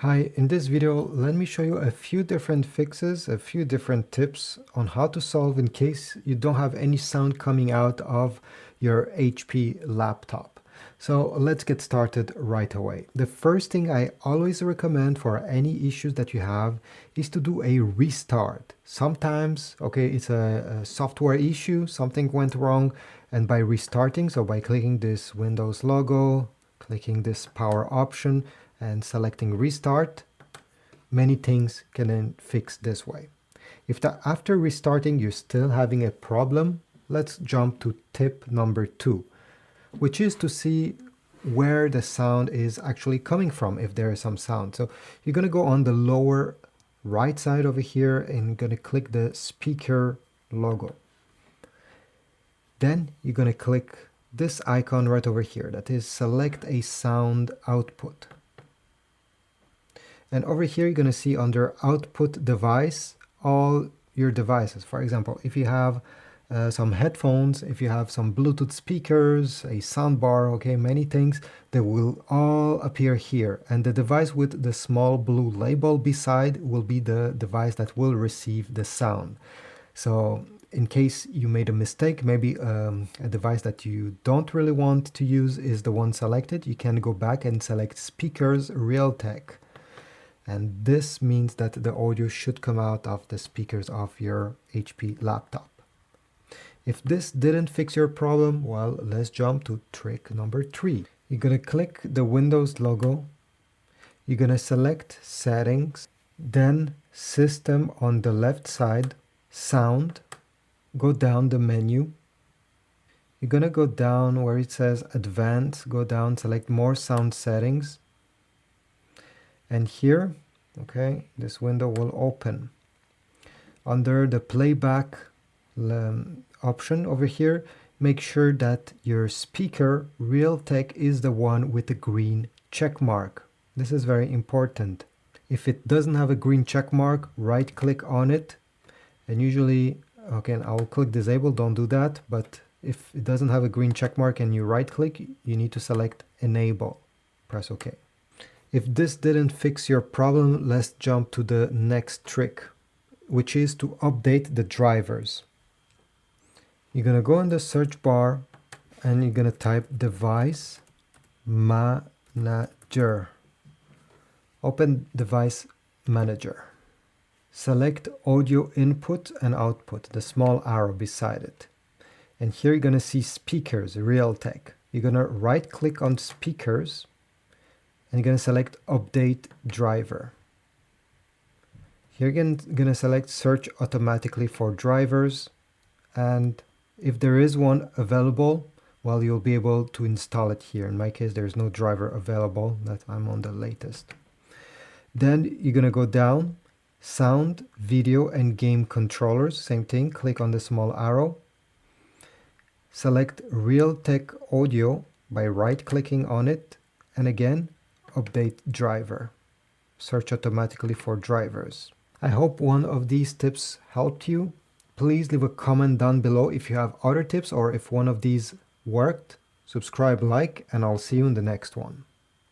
Hi, in this video, let me show you a few different fixes, a few different tips on how to solve in case you don't have any sound coming out of your HP laptop. So let's get started right away. The first thing I always recommend for any issues that you have is to do a restart. Sometimes, okay, it's a software issue, something went wrong, and by restarting, so by clicking this Windows logo, clicking this power option, and selecting restart, many things can then fix this way. If after restarting you're still having a problem, let's jump to tip number 2, which is to see where the sound is actually coming from, if there is some sound. So you're going to go on the lower right side over here and you're going to click the speaker logo. Then you're going to click this icon right over here, that is select a sound output. And over here, you're going to see under output device, all your devices. For example, if you have some headphones, if you have some Bluetooth speakers, a soundbar, okay, many things, they will all appear here. And the device with the small blue label beside will be the device that will receive the sound. So in case you made a mistake, maybe a device that you don't really want to use is the one selected, you can go back and select speakers Realtek. And this means that the audio should come out of the speakers of your HP laptop. If this didn't fix your problem, well, let's jump to trick number 3. You're going to click the Windows logo. You're going to select Settings, then System on the left side, Sound. Go down the menu. You're going to go down where it says Advanced, go down, select More Sound Settings. And here, okay, this window will open. Under the playback option over here, make sure that your speaker Realtek is the one with the green check mark. This is very important. If it doesn't have a green check mark, right click on it. And usually, okay, I'll click disable, don't do that. But if it doesn't have a green check mark and you right click, you need to select enable. Press OK. If this didn't fix your problem, let's jump to the next trick, which is to update the drivers. You're going to go in the search bar and you're going to type Device Manager. Open Device Manager. Select Audio Input and Output, the small arrow beside it. And here you're going to see Speakers, Realtek. You're going to right click on Speakers. And you're going to select Update Driver. Here you're going to select Search automatically for drivers. And if there is one available, well, you'll be able to install it here. In my case, there's no driver available, that I'm on the latest. Then you're going to go down, Sound, Video, and Game Controllers. Same thing, click on the small arrow. Select Realtek Audio by right-clicking on it. And again, Update Driver. Search automatically for drivers. I hope one of these tips helped you. Please leave a comment down below if you have other tips or if one of these worked. Subscribe, like, and I'll see you in the next one.